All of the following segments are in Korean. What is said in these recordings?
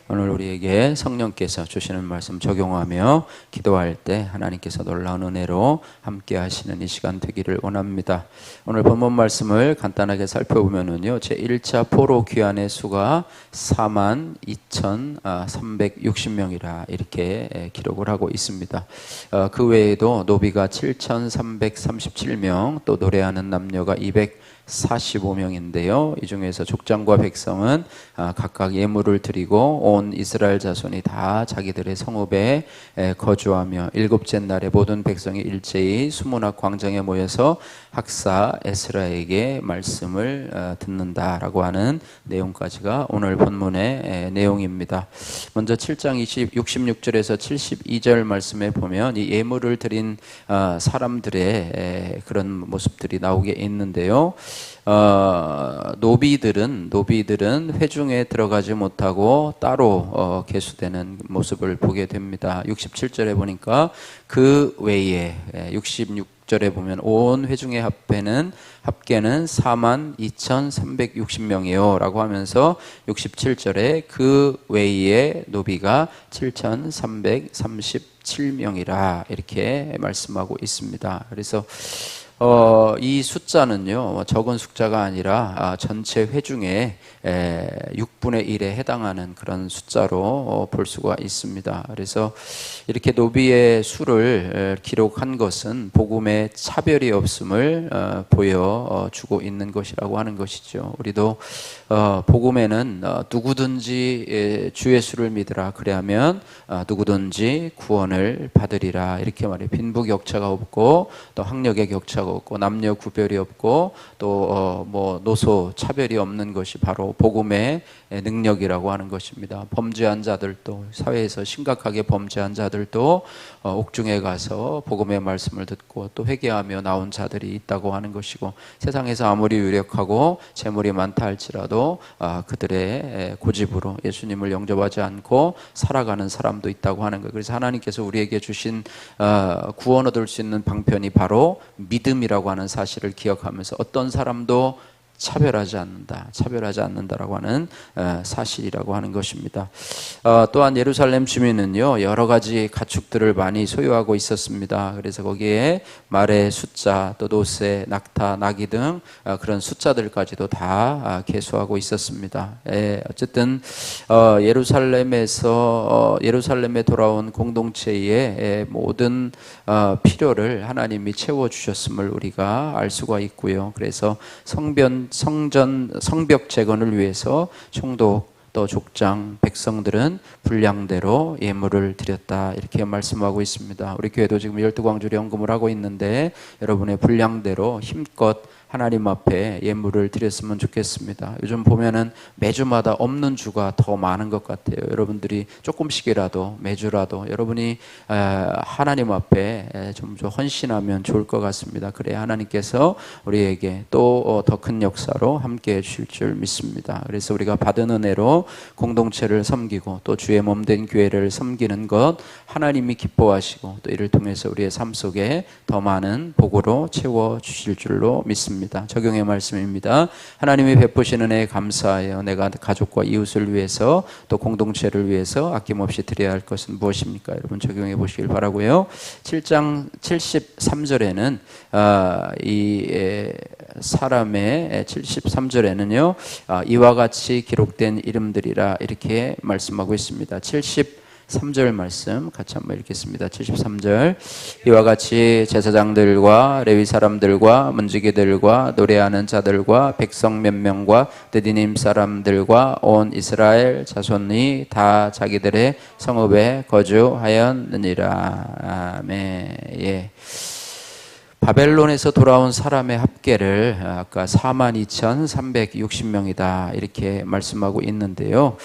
오늘 우리에게 성령께서 주시는 말씀 적용하며 기도할 때 하나님께서 놀라운 은혜로 함께 하시는 이 시간 되기를 원합니다. 오늘 본문 말씀을 간단하게 살펴보면요, 제1차 포로 귀환의 수가 42,360명이라 이렇게 기록을 하고 있습니다. 그 외에도 노비가 7,337명, 또 노래하는 남녀가 245명인데요. 이 중에서 족장과 백성은 각각 예물을 드리고 온 이스라엘 자손이 다 자기들의 성읍에 거주하며 일곱째 날에 모든 백성이 일제히 수문학 광장에 모여서 학사 에스라에게 말씀을 듣는다라고 하는 내용까지가 오늘 본문의 내용입니다. 먼저 7장 66절에서 72절 말씀에 보면 이 예물을 드린 사람들의 그런 모습들이 나오게 있는데요. 노비들은 회중에 들어가지 못하고 따로 계수되는 모습을 보게 됩니다. 67절에 보니까 그 외에 66절에 보면 온 회중의 합계는 42,360명이요 라고 하면서 67절에 그 외에 노비가 7,337명이라 이렇게 말씀하고 있습니다. 그래서 이 숫자는요, 적은 숫자가 아니라 전체 회중의 6분의 1에 해당하는 그런 숫자로 볼 수가 있습니다. 그래서 이렇게 노비의 수를 기록한 것은 복음에 차별이 없음을 보여주고 있는 것이라고 하는 것이죠. 우리도 복음에는 누구든지 주의 수를 믿으라 그래야면 누구든지 구원을 받으리라 이렇게 말해요. 빈부격차가 없고 또 학력의 격차가 없고 남녀 구별이 없고 또 뭐 노소 차별이 없는 것이 바로 복음의 능력이라고 하는 것입니다. 범죄한 자들도, 사회에서 심각하게 범죄한 자들도 옥중에 가서 복음의 말씀을 듣고 또 회개하며 나온 자들이 있다고 하는 것이고, 세상에서 아무리 유력하고 재물이 많다 할지라도 그들의 고집으로 예수님을 영접하지 않고 살아가는 사람도 있다고 하는 거예요. 그래서 하나님께서 우리에게 주신 구원 얻을 수 있는 방편이 바로 믿음이라고 하는 사실을 기억하면서 어떤 사람도 차별하지 않는다라고 하는 사실이라고 하는 것입니다. 또한 예루살렘 주민은요, 여러 가지 가축들을 많이 소유하고 있었습니다. 그래서 거기에 말의 숫자, 또 노새, 낙타, 나귀 등 그런 숫자들까지도 다 계수하고 있었습니다. 어쨌든 예루살렘에 돌아온 공동체의 모든 필요를 하나님이 채워주셨음을 우리가 알 수가 있고요. 그래서 성벽 재건을 위해서 총독 또 족장 백성들은 분량대로 예물을 드렸다 이렇게 말씀하고 있습니다. 우리 교회도 지금 12광주리 헌금을 하고 있는데 여러분의 분량대로 힘껏 하나님 앞에 예물을 드렸으면 좋겠습니다. 요즘 보면은 매주마다 없는 주가 더 많은 것 같아요. 여러분들이 조금씩이라도 매주라도 여러분이 하나님 앞에 좀 헌신하면 좋을 것 같습니다. 그래야 하나님께서 우리에게 또 더 큰 역사로 함께 해주실 줄 믿습니다. 그래서 우리가 받은 은혜로 공동체를 섬기고 또 주의 몸된 교회를 섬기는 것 하나님이 기뻐하시고 또 이를 통해서 우리의 삶 속에 더 많은 복으로 채워주실 줄로 믿습니다. 적용의 말씀입니다. 하나님이 베푸시는 은혜에 감사하여 내가 가족과 이웃을 위해서 또 공동체를 위해서 아낌없이 드려야 할 것은 무엇입니까? 여러분 적용해 보시길 바라고요. 7장 73절에는 이 사람의 73절에는요, 이와 같이 기록된 이름들이라 이렇게 말씀하고 있습니다. 73절 말씀 같이 한번 읽겠습니다. 73절 이와 같이 제사장들과 레위 사람들과 문지기들과 노래하는 자들과 백성 몇 명과 느디님 사람들과 온 이스라엘 자손이 다 자기들의 성읍에 거주하였느니라. 아멘. 예. 바벨론에서 돌아온 사람의 합계를 아까 42,360명이다 이렇게 말씀하고 있는데요.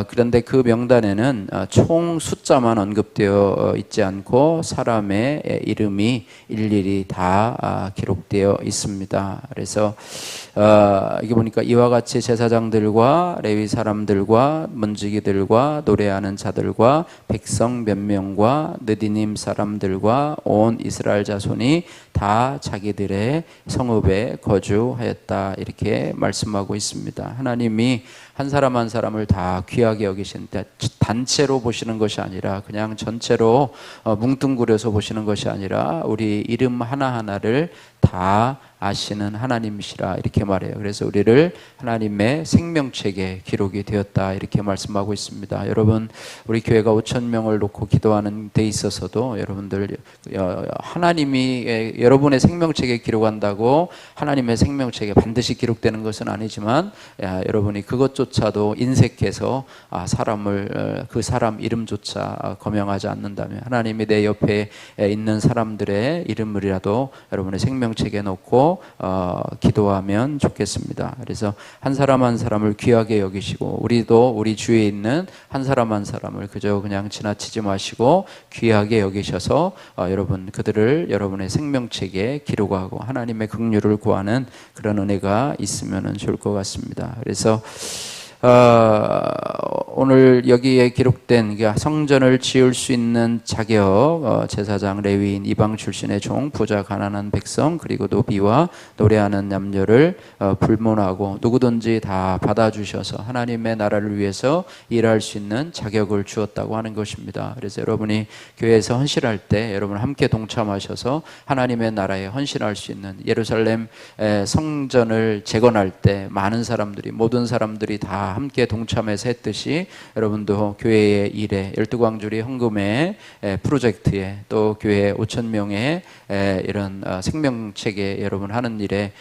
그런데 그 명단에는 총 숫자만 언급되어 있지 않고 사람의 이름이 일일이 다 기록되어 있습니다. 그래서 이게 보니까 이와 같이 제사장들과 레위 사람들과 문지기들과 노래하는 자들과 백성 몇 명과 느디님 사람들과 온 이스라엘 자손이 다 자기들의 성읍에 거주하였다 이렇게 말씀하고 있습니다. 하나님이 한 사람 한 사람을 다 귀하게 여기시는데 단체로 보시는 것이 아니라 그냥 전체로 뭉뚱그려서 보시는 것이 아니라 우리 이름 하나하나를 다 아시는 하나님이시라 이렇게 말해요. 그래서 우리를 하나님의 생명책에 기록이 되었다 이렇게 말씀하고 있습니다. 여러분, 우리 교회가 5천 명을 놓고 기도하는 데 있어서도 여러분들 하나님이 여러분의 생명책에 기록한다고 하나님의 생명책에 반드시 기록되는 것은 아니지만 여러분이 그것조차도 인색해서 사람을 그 사람 이름조차 거명하지 않는다면 하나님이 내 옆에 있는 사람들의 이름을이라도 여러분의 생명책에 넣고 기도하면 좋겠습니다. 그래서 한 사람 한 사람을 귀하게 여기시고 우리도 우리 주위에 있는 한 사람 한 사람을 그저 그냥 지나치지 마시고 귀하게 여기셔서 여러분 그들을 여러분의 생명책에 기록하고 하나님의 긍휼을 구하는 그런 은혜가 있으면 좋을 것 같습니다. 그래서 오늘 여기에 기록된 성전을 지을 수 있는 자격, 제사장, 레위인, 이방 출신의 종, 부자, 가난한 백성, 그리고 노비와 노래하는 남녀를 불문하고 누구든지 다 받아주셔서 하나님의 나라를 위해서 일할 수 있는 자격을 주었다고 하는 것입니다. 그래서 여러분이 교회에서 헌신할 때 여러분 함께 동참하셔서 하나님의 나라에 헌신할 수 있는 예루살렘 성전을 재건할 때 많은 사람들이 모든 사람들이 다 함께 동참해서 했듯이 여러분도 교회의 일에 12광주리 헌금의 프로젝트에 또 교회 5천 명의 이런 생명책에 여러분 하는 일에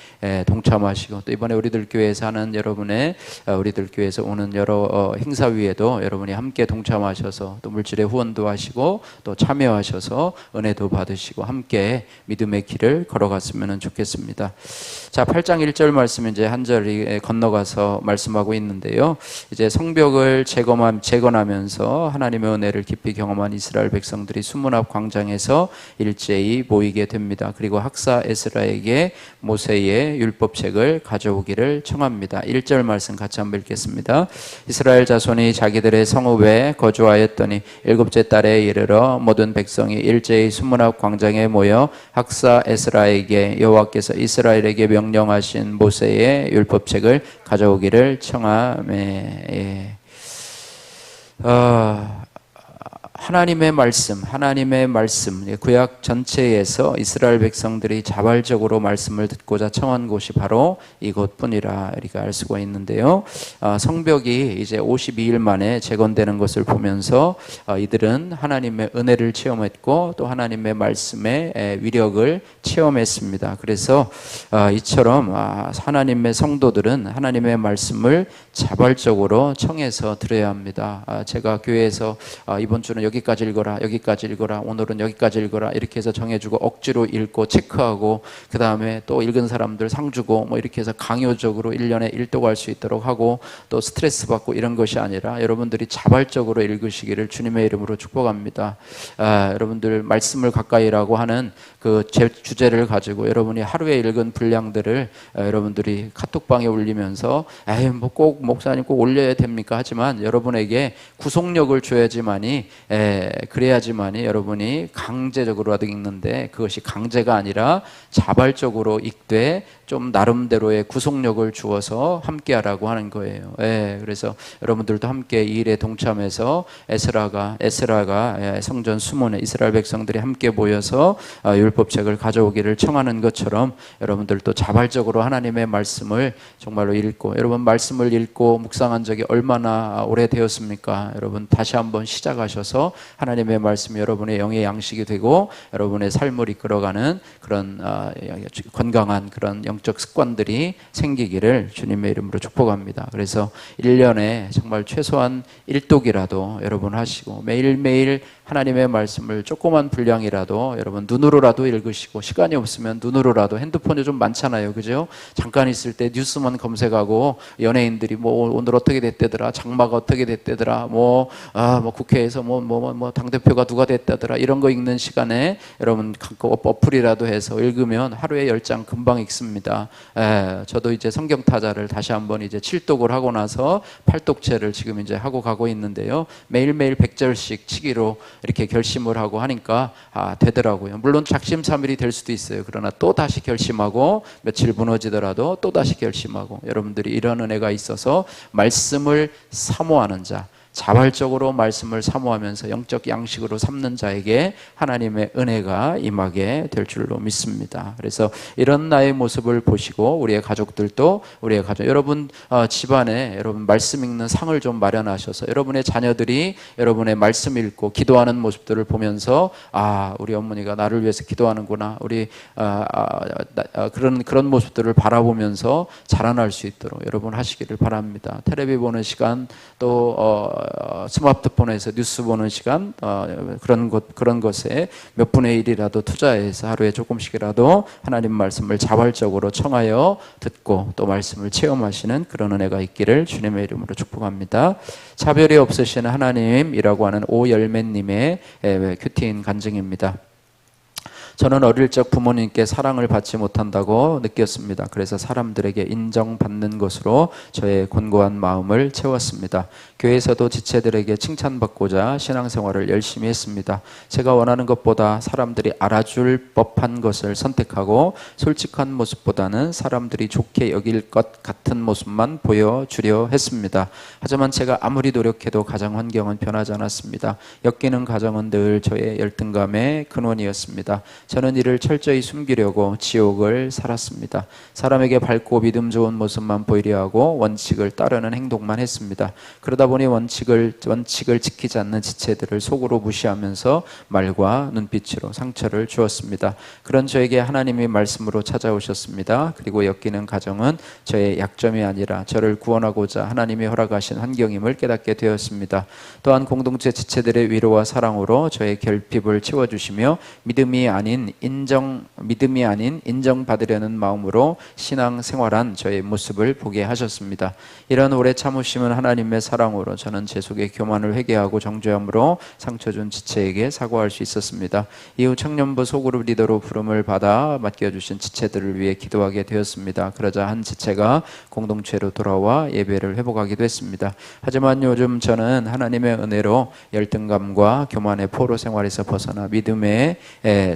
동참하시고 또 이번에 우리들 교회에서 하는 여러분의 우리들 교회에서 오는 여러 행사위에도 여러분이 함께 동참하셔서 또 물질의 후원도 하시고 또 참여하셔서 은혜도 받으시고 함께 믿음의 길을 걸어갔으면 좋겠습니다. 자, 8장 1절 말씀 이제 한 절이 건너가서 말씀하고 있는데요. 이제 성벽을 재건하면서 하나님의 은혜를 깊이 경험한 이스라엘 백성들이 수문 앞 광장에서 일제히 모이게 됩니다. 그리고 학사 에스라에게 모세의 율법책을 가져오기를 청합니다. 1절 말씀 같이 한번 읽겠습니다. 이스라엘 자손이 자기들의 성읍에 거주하였더니 일곱째 달에 이르러 모든 백성이 일제히 수문 앞 광장에 모여 학사 에스라에게 여호와께서 이스라엘에게 명령하신 모세의 율법책을 가져오기를 청하매. 하나님의 말씀, 구약 전체에서 이스라엘 백성들이 자발적으로 말씀을 듣고자 청한 곳이 바로 이곳뿐이라 이렇게 알 수가 있는데요. 성벽이 이제 52일 만에 재건되는 것을 보면서 이들은 하나님의 은혜를 체험했고 또 하나님의 말씀의 위력을 체험했습니다. 그래서 이처럼 하나님의 성도들은 하나님의 말씀을 자발적으로 청해서 들어야 합니다. 제가 교회에서 이번 주는 여기까지 읽어라, 오늘은 여기까지 읽어라 이렇게 해서 정해주고 억지로 읽고 체크하고 그 다음에 또 읽은 사람들 상 주고 뭐 이렇게 해서 강요적으로 1년에 1독 할 수 있도록 하고 또 스트레스 받고 이런 것이 아니라 여러분들이 자발적으로 읽으시기를 주님의 이름으로 축복합니다. 여러분들 말씀을 가까이라고 하는 그 주제를 가지고 여러분이 하루에 읽은 분량들을 여러분들이 카톡방에 올리면서 뭐 꼭 목사님 꼭 올려야 됩니까? 하지만 여러분에게 구속력을 줘야지만이 그래야지만이 여러분이 강제적으로라도 읽는데 그것이 강제가 아니라 자발적으로 읽되 좀 나름대로의 구속력을 주어서 함께하라고 하는 거예요. 그래서 여러분들도 함께 이 일에 동참해서 에스라가 성전 수문에 이스라엘 백성들이 함께 모여서 율법책을 가져오기를 청하는 것처럼 여러분들도 자발적으로 하나님의 말씀을 정말로 읽고 여러분 말씀을 읽고 묵상한 적이 얼마나 오래되었습니까? 여러분 다시 한번 시작하셔서 하나님의 말씀이 여러분의 영의 양식이 되고 여러분의 삶을 이끌어가는 그런 건강한 그런 영적 습관들이 생기기를 주님의 이름으로 축복합니다. 그래서 1년에 정말 최소한 1독이라도 여러분 하시고 매일매일 하나님의 말씀을 조그만 분량이라도 여러분 눈으로라도 읽으시고 시간이 없으면 눈으로라도 핸드폰이 좀 많잖아요. 그죠? 잠깐 있을 때 뉴스만 검색하고 연예인들이 뭐 오늘 어떻게 됐대더라 장마가 어떻게 됐대더라 뭐 국회에서 뭐 뭐 당대표가 누가 됐다더라 이런 거 읽는 시간에 여러분 어플이라도 해서 읽으면 하루에 10장 금방 읽습니다. 저도 이제 성경 타자를 다시 한번 이제 7독을 하고 나서 8독째를 지금 이제 하고 가고 있는데요. 매일매일 100절씩 치기로 이렇게 결심을 하고 하니까 되더라고요. 물론 작심삼일이 될 수도 있어요. 그러나 또 다시 결심하고 며칠 무너지더라도 또 다시 결심하고, 여러분들이 이런 은혜가 있어서 말씀을 사모하는 자, 자발적으로 말씀을 사모하면서 영적 양식으로 삼는 자에게 하나님의 은혜가 임하게 될 줄로 믿습니다. 그래서 이런 나의 모습을 보시고 우리의 가족들도 여러분 집안에 여러분 말씀 읽는 상을 좀 마련하셔서 여러분의 자녀들이 여러분의 말씀 읽고 기도하는 모습들을 보면서 우리 어머니가 나를 위해서 기도하는구나, 우리 그런 모습들을 바라보면서 자라날 수 있도록 여러분 하시기를 바랍니다. 텔레비 보는 시간, 또 스마트폰에서 뉴스 보는 시간, 그런 것에 몇 분의 1이라도 투자해서 하루에 조금씩이라도 하나님 말씀을 자발적으로 청하여 듣고 또 말씀을 체험하시는 그런 은혜가 있기를 주님의 이름으로 축복합니다. 차별이 없으신 하나님이라고 하는 오열매님의 큐티인 간증입니다. 저는 어릴 적 부모님께 사랑을 받지 못한다고 느꼈습니다. 그래서 사람들에게 인정받는 것으로 저의 곤고한 마음을 채웠습니다. 교회에서도 지체들에게 칭찬받고자 신앙생활을 열심히 했습니다. 제가 원하는 것보다 사람들이 알아줄 법한 것을 선택하고 솔직한 모습보다는 사람들이 좋게 여길 것 같은 모습만 보여주려 했습니다. 하지만 제가 아무리 노력해도 가정 환경은 변하지 않았습니다. 엮이는 가정은 늘 저의 열등감의 근원이었습니다. 저는 이를 철저히 숨기려고 지옥을 살았습니다. 사람에게 밝고 믿음 좋은 모습만 보이려 하고 원칙을 따르는 행동만 했습니다. 그러다 보니 원칙을 지키지 않는 지체들을 속으로 무시하면서 말과 눈빛으로 상처를 주었습니다. 그런 저에게 하나님이 말씀으로 찾아오셨습니다. 그리고 엮이는 가정은 저의 약점이 아니라 저를 구원하고자 하나님이 허락하신 환경임을 깨닫게 되었습니다. 또한 공동체 지체들의 위로와 사랑으로 저의 결핍을 채워주시며 믿음이 아닌 인정받으려는 마음으로 신앙생활한 저의 모습을 보게 하셨습니다. 이런 오래 참으심은 하나님의 사랑으로 저는 제 속의 교만을 회개하고 정죄함으로 상처 준 지체에게 사과할 수 있었습니다. 이후 청년부 소그룹 리더로 부름을 받아 맡겨주신 지체들을 위해 기도하게 되었습니다. 그러자 한 지체가 공동체로 돌아와 예배를 회복하기도 했습니다. 하지만 요즘 저는 하나님의 은혜로 열등감과 교만의 포로 생활에서 벗어나 믿음의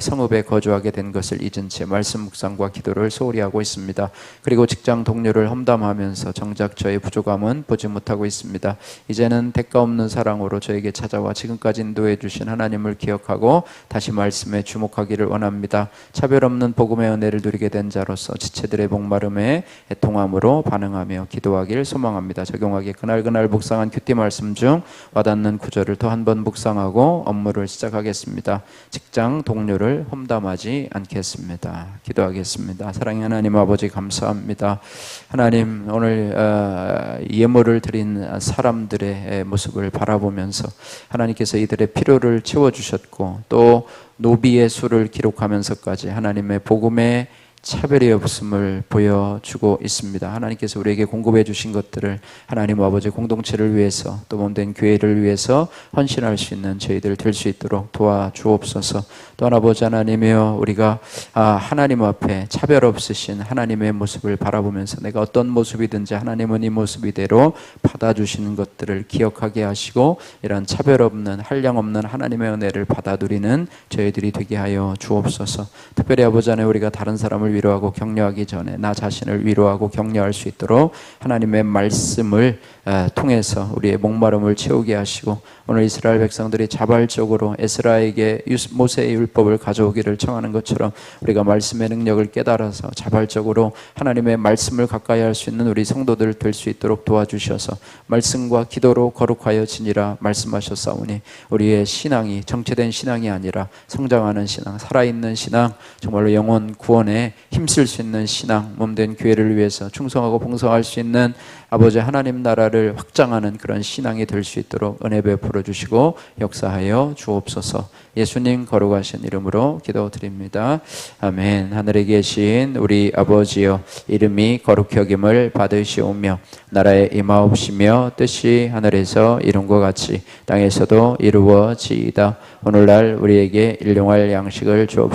성읍에 거주하게 된 것을 잊은 채 말씀 묵상과 기도를 소홀히 하고 있습니다. 그리고 직장 동료를 험담하면서 정작 저의 부족함은 보지 못하고 있습니다. 이제는 대가 없는 사랑으로 저에게 찾아와 지금까지 인도해 주신 하나님을 기억하고 다시 말씀에 주목하기를 원합니다. 차별 없는 복음의 은혜를 누리게 된 자로서 지체들의 목마름에 애통함으로 반응하며 기도하길 소망합니다. 적용하기에 그날 묵상한 큐티 말씀 중 와닿는 구절을 또 한 번 묵상하고 업무를 시작하겠습니다. 직장 동료를 험담하지 않겠습니다. 기도하겠습니다. 사랑의 하나님 아버지, 감사합니다. 하나님, 오늘 예물을 드린 사람들의 모습을 바라보면서 하나님께서 이들의 필요를 채워주셨고 또 노비의 수를 기록하면서까지 하나님의 복음의 차별이 없음을 보여주고 있습니다. 하나님께서 우리에게 공급해 주신 것들을 하나님 아버지 공동체를 위해서 또 몸된 교회를 위해서 헌신할 수 있는 저희들 될 수 있도록 도와주옵소서. 또한 아버지 하나님이여, 우리가 하나님 앞에 차별 없으신 하나님의 모습을 바라보면서 내가 어떤 모습이든지 하나님은 이 모습 이대로 받아주시는 것들을 기억하게 하시고 이런 차별 없는 한량 없는 하나님의 은혜를 받아 누리는 저희들이 되게 하여 주옵소서. 특별히 아버지 하나님, 우리가 다른 사람을 위로하고 격려하기 전에 나 자신을 위로하고 격려할 수 있도록 하나님의 말씀을 통해서 우리의 목마름을 채우게 하시고 오늘 이스라엘 백성들이 자발적으로 에스라에게 모세의 율법을 가져오기를 청하는 것처럼 우리가 말씀의 능력을 깨달아서 자발적으로 하나님의 말씀을 가까이 할 수 있는 우리 성도들 될 수 있도록 도와주셔서 말씀과 기도로 거룩하여 지니라 말씀하셨사오니 우리의 신앙이 정체된 신앙이 아니라 성장하는 신앙, 살아있는 신앙, 정말로 영혼 구원에 힘쓸 수 있는 신앙, 몸된 교회를 위해서 충성하고 봉사할 수 있는 아버지 하나님 나라를 확장하는 그런 신앙이 될 수 있도록 은혜 베풀어 주시고 역사하여 주옵소서. 예수님 거룩하신 이름으로 기도드립니다. 아멘. 하늘에 계신 우리 아버지여, 이름이 거룩히 여김을 받으시오며 나라에 임하옵시며 뜻이 하늘에서 이룬 것 같이 땅에서도 이루어지이다. 오늘날 우리에게 일용할 양식을 주옵소서.